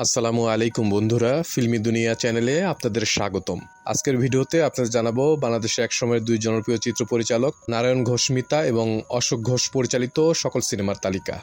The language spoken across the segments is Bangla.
আসসালামু আলাইকুম বন্ধুরা, ফিল্মি দুনিয়া চ্যানেলে আপনাদের স্বাগতম। আজকের ভিডিওতে আপনাদের জানাবো বাংলাদেশে একসময়ের দুই জনপ্রিয় চিত্র পরিচালক নারায়ণ ঘোষ মিতা এবং অশোক ঘোষ পরিচালিত সকল সিনেমার তালিকা।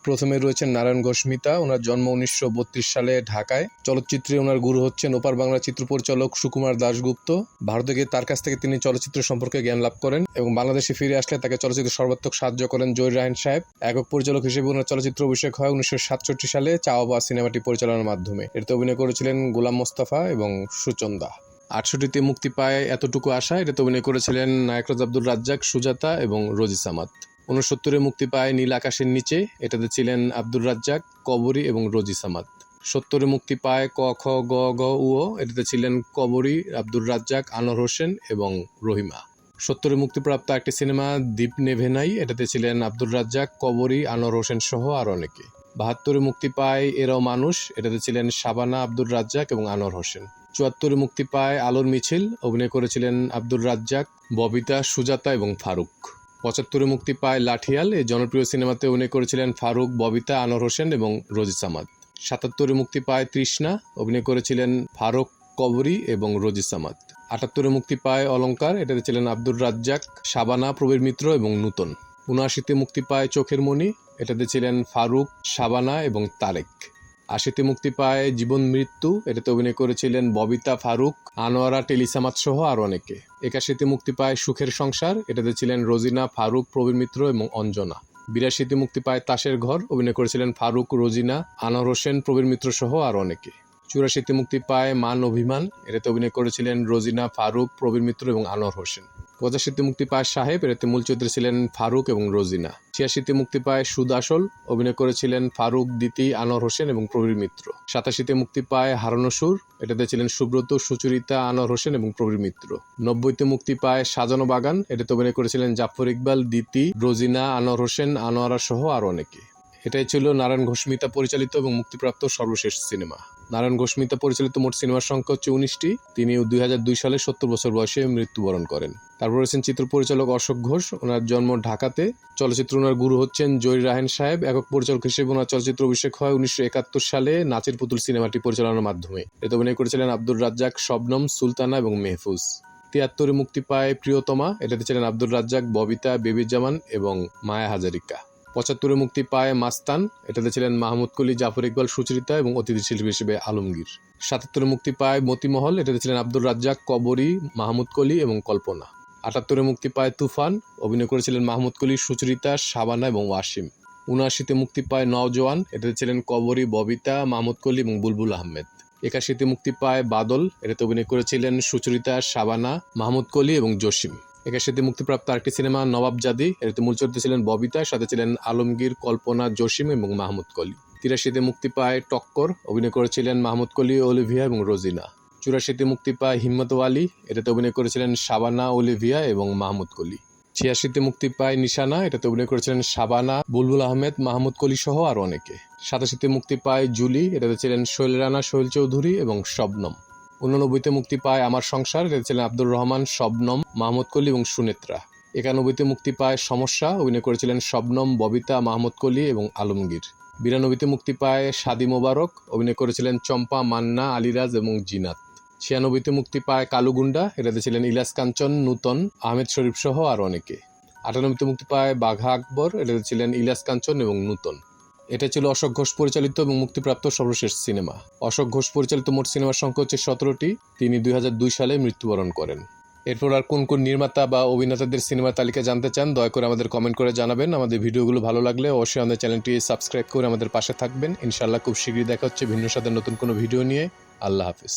প্রথমে রয়েছেন নারায়ণ ঘোষ মিতা। ওনার জন্ম 1932 সালে ঢাকায়। চলচ্চিত্রে ওনার গুরু হচ্ছেন ওপার বাংলা চিত্র পরিচালক সুকুমার দাশগুপ্ত। ভারতে গিয়ে তার কাছ থেকে তিনি চলচ্চিত্র সম্পর্কে জ্ঞান লাভ করেন এবং বাংলাদেশে ফিরে আসলে তাকে চলচ্চিত্র সর্বাত্মক সাহায্য করেন জহির রায়হান সাহেব। একক পরিচালক হিসেবে ওনার চলচ্চিত্র অভিষেক হয় 1967 সালে চাওয়া পাওয়া সিনেমাটি পরিচালনার মাধ্যমে। এতে অভিনয় করেছিলেন গোলাম মোস্তফা এবং সুচন্দা। 68তে মুক্তি পায় এতটুকু আশা। এটাতে অভিনয় করেছিলেন নায়করাজ আব্দুর রাজ্জাক, সুজাতা এবং রোজি সামাদ। 69-এ মুক্তি পায় নীল আকাশের নিচে। এটাতে ছিলেন আব্দুর রাজ্জাক, কবরী এবং রোজি সামাদ। 70-এ মুক্তি পায় ক খ গ ঘ উ ও। এটাতে ছিলেন কবরী, আব্দুর রাজ্জাক, আনোয়ার হোসেন এবং রহিমা। 70-এ মুক্তিপ্রাপ্ত একটি সিনেমা দ্বীপ নেভে নাই। এটাতে ছিলেন আব্দুর রাজ্জাক, কবরী, আনোয়ার হোসেন সহ আর অনেকে। 72-এ মুক্তি পায় এরাও মানুষ। এটাতে ছিলেন শাবানা, আব্দুর রাজ্জাক এবং আনোয়ার হোসেন। 74-এ মুক্তি পায় আলোর মিছিল। অভিনয় করেছিলেন আব্দুর রাজ্জাক, ববিতা, সুজাতা এবং ফারুক। 75-এ মুক্তি পায় লাঠিয়াল। এই জনপ্রিয় সিনেমাতে অভিনয় করেছিলেন ফারুক, ববিতা, আনোয়ার হোসেন এবং রোজি সামাদ। 77-এ মুক্তি পায় তৃষ্ণা। অভিনয় করেছিলেন ফারুক, কবরী এবং রোজি সামাদ। 78-এ মুক্তি পায় অলঙ্কার। এটাতে ছিলেন আব্দুর রাজ্জাক, শাবানা, প্রবীর মিত্র এবং নূতন। 79-তে মুক্তি পায় চোখের মণি। এটাতে ছিলেন ফারুক, শাবানা এবং তারেক। 80-তে মুক্তি পায় জীবন মৃত্যু। এটাতে অভিনয় করেছিলেন ববিতা, ফারুক, আনোয়ারা, টেলিসামাদ সহ আর অনেকে। 81-তে মুক্তি পায় সুখের সংসার। এটাতে ছিলেন রোজিনা, ফারুক, প্রবীর মিত্র এবং অঞ্জনা। 82-তে মুক্তি পায় তাসের ঘর। অভিনয় করেছিলেন ফারুক, রোজিনা, আনোয়ার হোসেন, প্রবীর মিত্র সহ আর অনেকে। 84-তে মুক্তি পায় মান অভিমান। এটাতে অভিনয় করেছিলেন রোজিনা, ফারুক, প্রবীর মিত্র এবং আনোয়ার হোসেন। 85-তে মুক্তি পায় সাহেব। এটাতে মূল চরিত্রে ছিলেন ফারুক এবং রোজিনা। 86-তে মুক্তি পায় সুদাসল। অভিনয় করেছিলেন ফারুক, দিতি, আনোয়ার হোসেন এবং প্রবীর মিত্র। 87-তে মুক্তি পায় হারানো সুর। এটাতে ছিলেন সুব্রত, সুচরিতা, আনোয়ার হোসেন এবং প্রবীর মিত্র। 90-তে মুক্তি পায় সাজানো বাগান। এটাতে অভিনয় করেছিলেন জাফর ইকবাল, দিতি, রোজিনা, আনোয়ার হোসেন, আনোয়ারা সহ আর অনেকে। এটাই ছিল নারায়ণ ঘোষ মিতা পরিচালিত এবং মুক্তিপ্রাপ্ত সর্বশেষ সিনেমা। নারায়ণ ঘোষ মিতা পরিচালিত মোট সিনেমার সংখ্যা হচ্ছে 19টি। তিনি 2002 সালে 70 বছর বয়সে মৃত্যুবরণ করেন। তারপর রয়েছেন চিত্র পরিচালক অশোক ঘোষ। ওনার জন্ম ঢাকাতে। চলচ্চিত্র ওনার গুরু হচ্ছেন জহির রায়হান সাহেব। একক পরিচালক হিসেবে ওনার চলচ্চিত্র অভিষেক হয় 1971 সালে নাচের পুতুল সিনেমাটি পরিচালনার মাধ্যমে। এতে অভিনয় করেছিলেন আব্দুর রাজ্জাক, শবনম, সুলতানা এবং মেহফুজ। 73-এ মুক্তি পায় প্রিয়তমা। এটাতে ছিলেন আব্দুর রাজ্জাক, ববিতা, বেবি জামান এবং মায়া হাজারিকা। 75-এ মুক্তি পায় মাস্তান। এটাতে ছিলেন মাহমুদ কলি, জাফর ইকবাল, সুচরিতা এবং অতিথি শিল্পী হিসেবে আলমগীর। 77-এ মুক্তি পায় মতিমহল। এটাতে ছিলেন আব্দুর রাজ্জাক, কবরী, মাহমুদ কলি এবং কল্পনা। 78-এ মুক্তি পায় তুফান। অভিনয় করেছিলেন মাহমুদ কলি, সুচরিতা, শাবানা এবং ওয়াসিম। 79-তে মুক্তি পায় নওজোয়ান। এটাতে ছিলেন কবরী, ববিতা, মাহমুদ কলি এবং বুলবুল আহমেদ। 81-তে মুক্তি পায় বাদল। এটাতে অভিনয় করেছিলেন সুচরিতা, শাবানা, মাহমুদ কলি এবং জসিম। 81-তে মুক্তিপ্রাপ্ত আরেকটি সিনেমা নবাবজাদি। এটাতে মূল চরিত্রে ছিলেন ববিতা, সাথে ছিলেন আলমগীর, কল্পনা, জসিম এবং মাহমুদ কলি। 83-তে মুক্তি পায় টক্কর। অভিনয় করেছিলেন মাহমুদ কলি, অলিভিয়া এবং রোজিনা। 84-তে মুক্তি পায় হিম্মত ওয়ালি। এটাতে অভিনয় করেছিলেন শাবানা, অলিভিয়া এবং মাহমুদ কলি। 86-তে মুক্তি পায় নিশানা। এটাতে অভিনয় করেছিলেন শাবানা, বুলবুল আহমেদ, মাহমুদ কলি সহ আর অনেকে। 87-তে মুক্তি পায় জুলি। এটাতে ছিলেন সোহেল রানা, সোহেল চৌধুরী এবং শবনম। 89-তে মুক্তি পায় আমার সংসার। এটাতে ছিলেন আব্দুর রহমান, শবনম, মাহমুদ কলি এবং সুনেত্রা। 91-তে মুক্তি পায় সমস্যা। অভিনয় করেছিলেন শবনম, ববিতা, মাহমুদ কলি এবং আলমগীর। 92-তে মুক্তি পায় শাদি মোবারক। অভিনয় করেছিলেন চম্পা, মান্না, আলিরাজ এবং জিনাত। 96-তে মুক্তি পায় কালুগুন্ডা। এটাতে ছিলেন ইলিয়াস কাঞ্চন, নূতন, আহমেদ শরীফ সহ আর অনেকে। 98-তে মুক্তি পায় বাঘা আকবর। এটাতে ছিলেন ইলিয়াস কাঞ্চন এবং নূতন। এটা ছিল অশোক ঘোষ পরিচালিত এবং মুক্তিপ্রাপ্ত সর্বশেষ সিনেমা। অশোক ঘোষ পরিচালিত মোট সিনেমার সংখ্যা হচ্ছে 17টি। তিনি 2002 সালে মৃত্যুবরণ করেন। এরপর আর কোন কোন নির্মাতা বা অভিনেতাদের সিনেমার তালিকা জানতে চান, দয়া করে আমাদের কমেন্ট করে জানাবেন। আমাদের ভিডিওগুলো ভালো লাগলে অবশ্যই আমাদের চ্যানেলটি সাবস্ক্রাইব করে আমাদের পাশে থাকবেন। ইনশাআল্লাহ খুব শীঘ্রই দেখা হচ্ছে ভিন্ন সাথে নতুন কোনো ভিডিও নিয়ে। আল্লাহ হাফিজ।